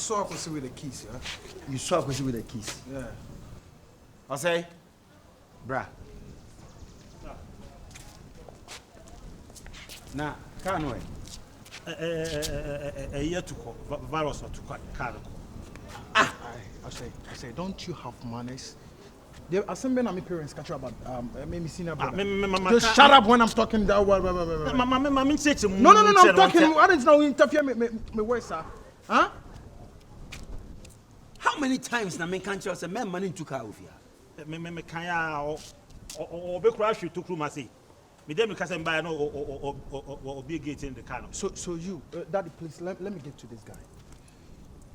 saw Akwesi with the keys, yeah? You saw Akwesi with the keys? Yeah. I say, bruh. Now, can't wait. A year to call, virus or to car. I say, don't you have manners? I send my parents catch up about maybe senior brother. Just shut up when I'm talking that way. No, I'm talking. Why didn't you interfere me words, sir? Huh? How many times na men can't you say men money to car of here? Me can or be crash you to crew masi. Me dem because I'm buy no or be gate in the car. So you, daddy, please let me get to this guy.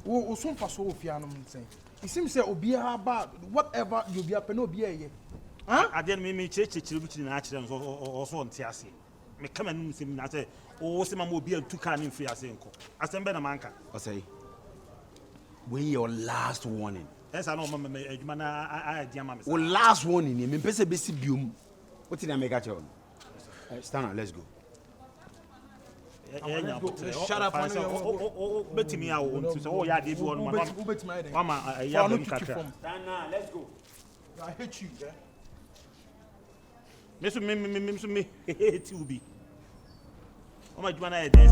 Oh, some paso of you, I'm saying. It seems say Obia bad, whatever you be up and Obia. Huh? I didn't me church in accidents or so on Tiasi. Me come and see me say, oh, some will be a two can in free as enco. As I'm better manka. I say, when your last warning. Yes, I know, man. I oh, last warning, you mean, Pesa Bessie Bium. What did I make at you? Stand up, let's go. Shut up, bet me out. Oh, yeah, they want Mama, let's go. I hate you, Miss me, hate you be. Oh, my, when I dance,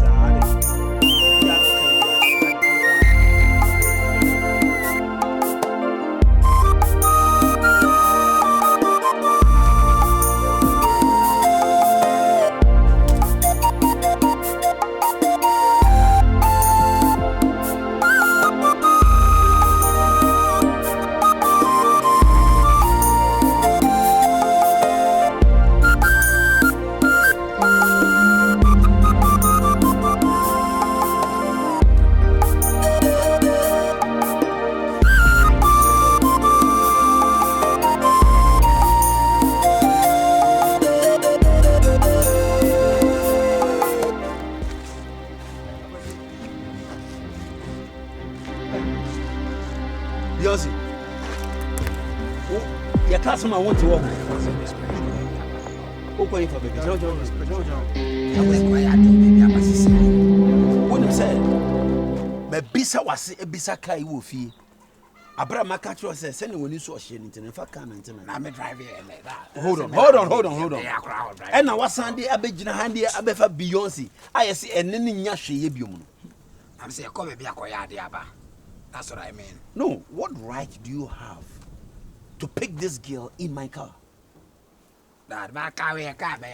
I want to walk. Open for baby. What you say? Me bisa wase e bisa kai wo fi. Abra maka tro say send when you so hye ntin fa kan ntin na me drive here like that. Hold on. And na wasande abegina hande abefa Beyonce. Aye say enne ne nya hweye biom no. I'm say come be akoya ade aba. That's what I mean. No, what right do you have to pick this girl in my car? That my car we car be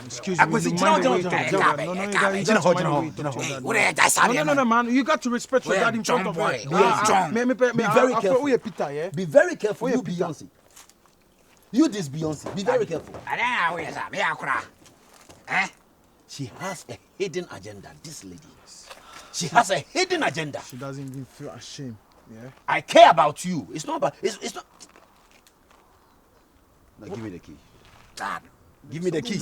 excuse me. No, man. You got to respect your dad in front of her. Be very careful. Be very careful. You Beyonce. You this Beyonce. Be very careful. She has a hidden agenda. This lady. She has a hidden agenda. She doesn't even feel ashamed. Yeah. I care about you. It's not about. It's not. Now give me the key. Dad, give me the keys.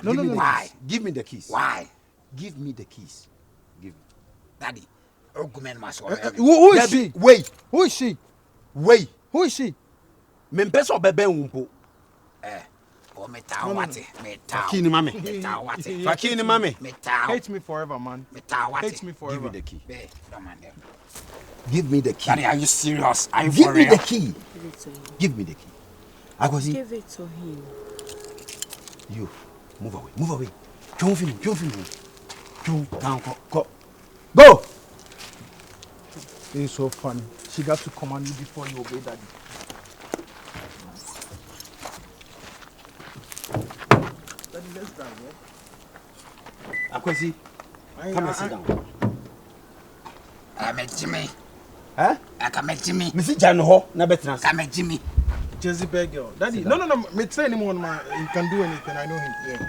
No. Why? Give me the keys. Why? Give me the keys. Give me. Daddy, who is she? Wait. Who is she? Wait. Who is she? Mempeso bebe umpo. Fakini mame. Hate me forever, man. Hate me forever. Give me the key. Give me the key. Daddy, are you serious? Are you Give for me real? the key. Give me the key. Give it to him. You, move away. Don't Go! It's so funny. She got to command you before you obey daddy. Daddy, let's drive, yeah? Akwesi, come and sit down. I'm a Jimmy. Huh? I'm a Jimmy. Missy Janoho, na betrans. I'm a Jimmy. Jezebel girl. Daddy, no. Me say anyone, man. He can do anything. I know him. Yeah.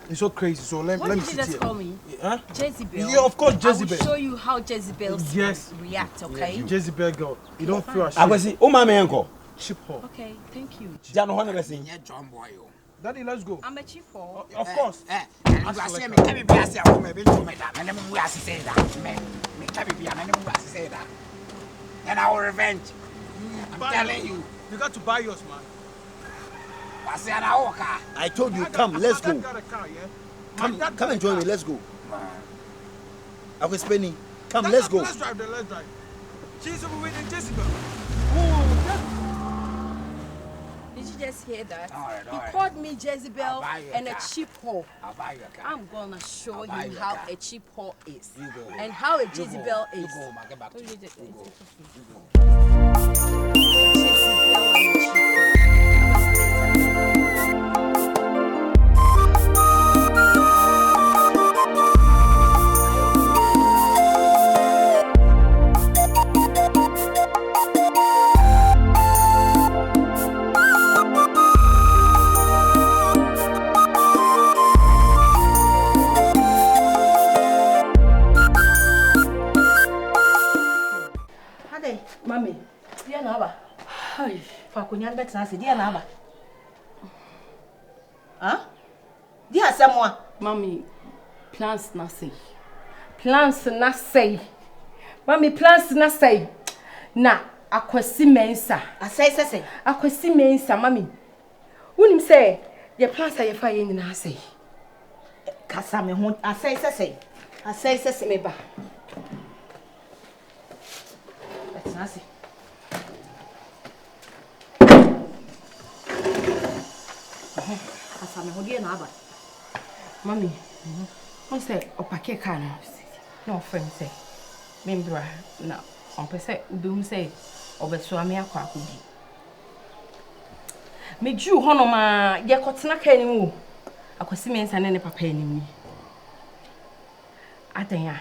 He's so crazy. So let me sit here. What did you just call me? Huh? Jezebel. Yeah, of course, Jezebel. I will show you how Jezebels react, okay? Yeah, Jezebel girl. You don't feel ashamed. Akwesi, o mama enko. Chip her. Okay, thank you. Janoho na besin. John boy. Daddy, let's go. I'm a chief for. Of course. And I will revenge. I'm telling you. You got to buy yours, man. I told you, come, let's go. Got a car, yeah? Come and join me, let's go. Akwesi, Come, let's go. Let's drive. Jesus, we're waiting, Jezebel. Did you just hear that? All right, He called me Jezebel and a cheap whore. I'll buy you a car. I'm gonna show him how a cheap whore is You go. and how a Jezebel is. You go, I'll get back to you. You go. You go. Jezebel and a cheap whore. Mami, dia na aba. Hai, fa ko nyan bet na se dia na aba. Huh? Dia semwa. Mommy, plans na say. Mommy, plans na say. Na akwasi Mansa. Asai. Akwasi Mansa, mommy. Wonim say, your plans are your fire na say. Kasa me ho asai. Asai me ba. Nasi. Asa me hodie na aba. Mommy, who say opake car no friend say. Membra na on pese ubehun say obeso ame akwa akodi. Meju hono ma ye kotena ka ni mu. Akwasi Mansa ne papa ni mu. Adanya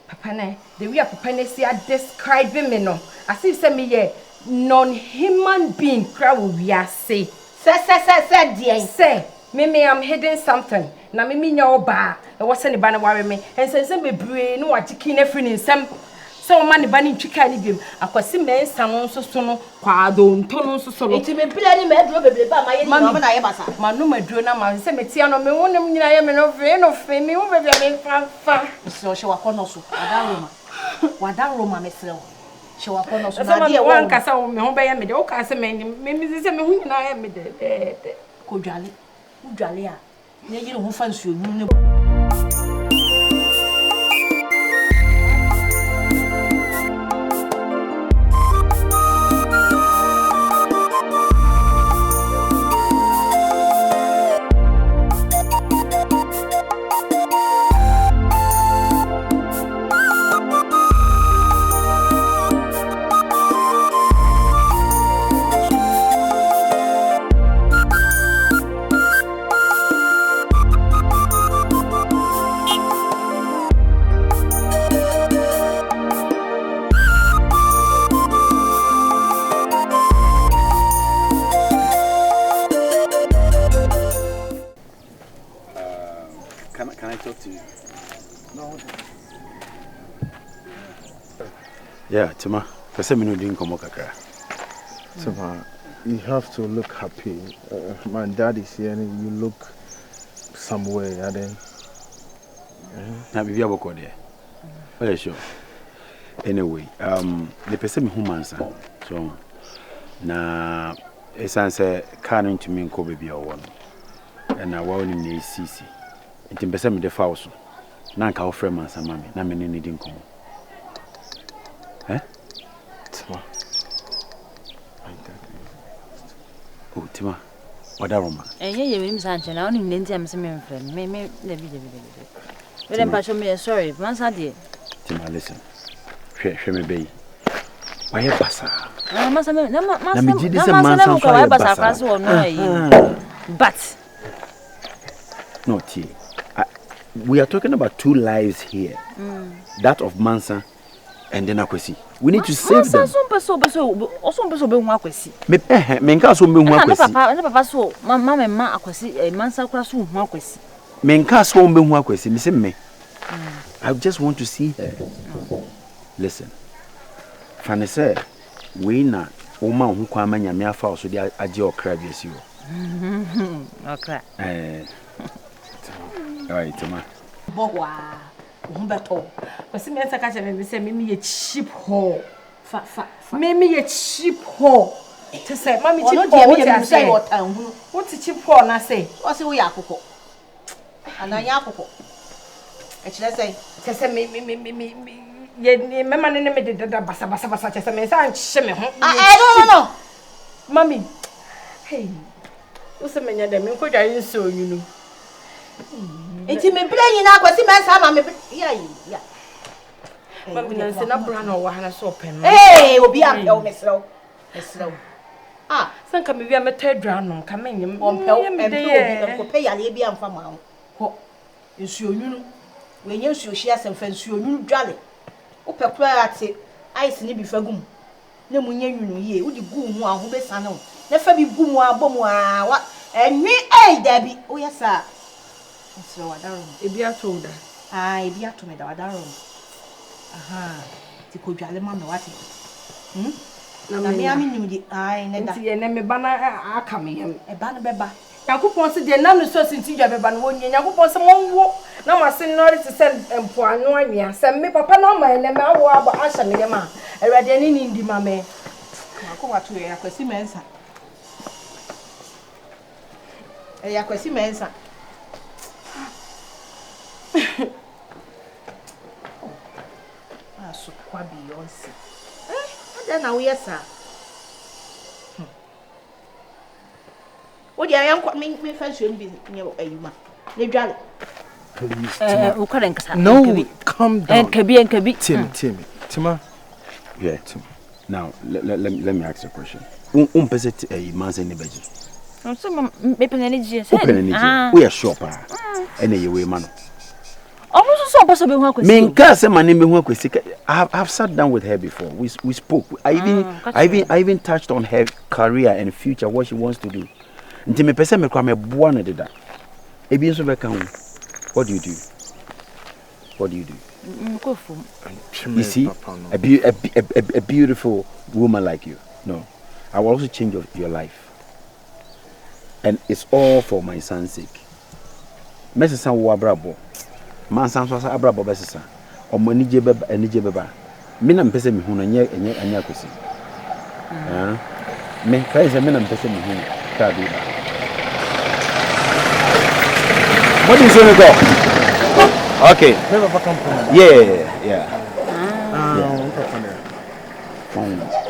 Papa ne, the way Papa ne say describing me no. As if say me ye non-human being crowd we are say. Say dear. Say, me I'm hiding something. Na me nya oba. E wo se ne ba na ware me. En se bebre no wa chikin afri ni nsam. So ma ne ba ni twika ni biem. Akwasi Mansa no nso so no kwado nto no nso so no. Enti me bile ni me duro bebre ba ma ye ni no na ye basa. Ma no maduro na ma se metia no me wonem nyina ye me no fe me wo bebe me fa. So she wakono so. Wadan Roma me sere wo. She wakono so na de wan kasa wo me ho be ye me de o ka se me se me hu nyina ye me de. Ko dwale. U dwale a. Ne yiri ho fa nsuo nu ne. Can I talk to you? No. Yeah, Tima. Tima, you have to look happy. My dad is here and you look somewhere, I think. Now, if you have a code there. Well, sure. Anyway, the person who Mansa. So, now, it's answer can't to me and Kobe be a one. And I want him to see. It in person the house. Now, our friend Mansa, mammy, na me needing come. Eh? Tima. Oh, Tima. What are Roma? And you will Sancho, I only need them some friend. May the video. But I'm passion me sorry, Mansa dear. Tima, listen. She may be. Why a bassa? But no, T. We are talking about two lives here. That of Mansa and then Akwesi. We need to save them. I just want to see her. Listen. Fanny said, we not woman who come and yamia for so the ajo crab yes you. Okay. All right, Tama. Bowa. Umbeto. Kwasi Mansa ka me say me cheap whore. Fa. Me cheap whore. To say, mommy cheap whore. What you say? What cheap whore na say? O se wo yakoko. Ana yakoko. E chile say. To say me ye me man ne me de basa chese me say anhye me ho. No. Mami. Hey. Use me nya dem nko dwa nso onyunu. Enti me bra nyina kwasi Mansa ma me ya. Mami na se na bra na wo ha na so pen. Obi am o mesrew. Sanka me bia meta adwanom ka menyem. Obi ko pe yale bia mfa ma ho. Ho. Nsuo nyunu. We nya nsuo hia sem fa nsuo nyunu dwale. Wo pe kura ate ice ni bi fagum. Na mu nya nyunu ye, wo di gu mu a ho be sane wo. Na fa bi gu mu abom a wa enwi dabi. O yesa. Nsuo wadaro. Ebi ato da. Ebi ato me da wadaro. Ti ko dwale ma me wate. Na me ami nim di ne da. Nti ye ne me bana aka me hem. E ba no beba. Yakupon se de na no so sinti dwa beba no wonye. Yakupon se monwo na masen no re se empo anu anwea. Se me papa no ma ne me awo aba ahya me dem a. Awurade ani ni ndi ma me. Akwatu ya kwasi Mansa. Yakwasi Mansa. So kwa Beyonce. Ada na wo yesa. Wo dia yankwa me fa nsuo bi nye ayuma. Ne dwale. Please. No, calm down. Nkabi. Tima. Yeah. Now, let me ask you a question. Person Mansa ni beji. So me penani je. We are shopper. Ene ye we man. So possible be hu Me nka se mane me hu akwesi. I've sat down with her before. We spoke. I even touched on her career and future, what she wants to do. Nti me pese me kwa me boa na deda. Ebi nso be kan hu. What do you do? You see, a beautiful woman like you. No, I will also change your life. And it's all for my son's sake. Mrs. Sanwo Abrabo. Mansa so Abrabo besisa. Omo anije beba. Me na mpese me hu no anya akosi. Me kai se me na mpese me hu ka bi ba. What is going to go? Okay. Yeah.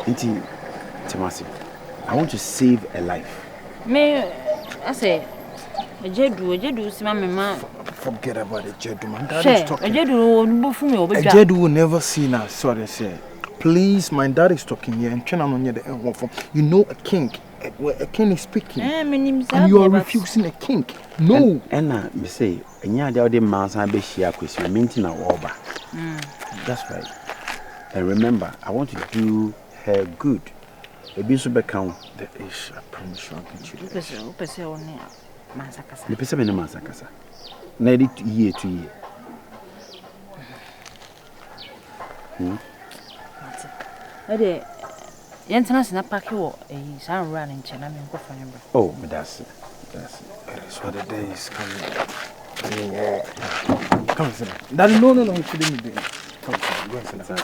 Inti Timasi, I want to save a life. Me, I say, Jedu, see my mama. Forget about it, Jedu, man. Dad is talking. Jedu will never see us. Sorry, say. Please, my dad is talking here and trying on the end form. You know a king. A king is speaking. And you are refusing a king. No. And me say, and ya the Mansa be share kwesi minti na oba. That's right. And remember, I want to do her good. Ebi so be count. There is a promise I'll get you. Pese oni Mansa kasa. Le pese me ne Mansa kasa. Na edit year to year. Ade yentana sina paki wo san run in chena me nko fanya bra. Oh, me that's it. That is what the day is coming. Yeah. Come sit down. Daddy, no, you shouldn't be. Come sit down. Go and sit down.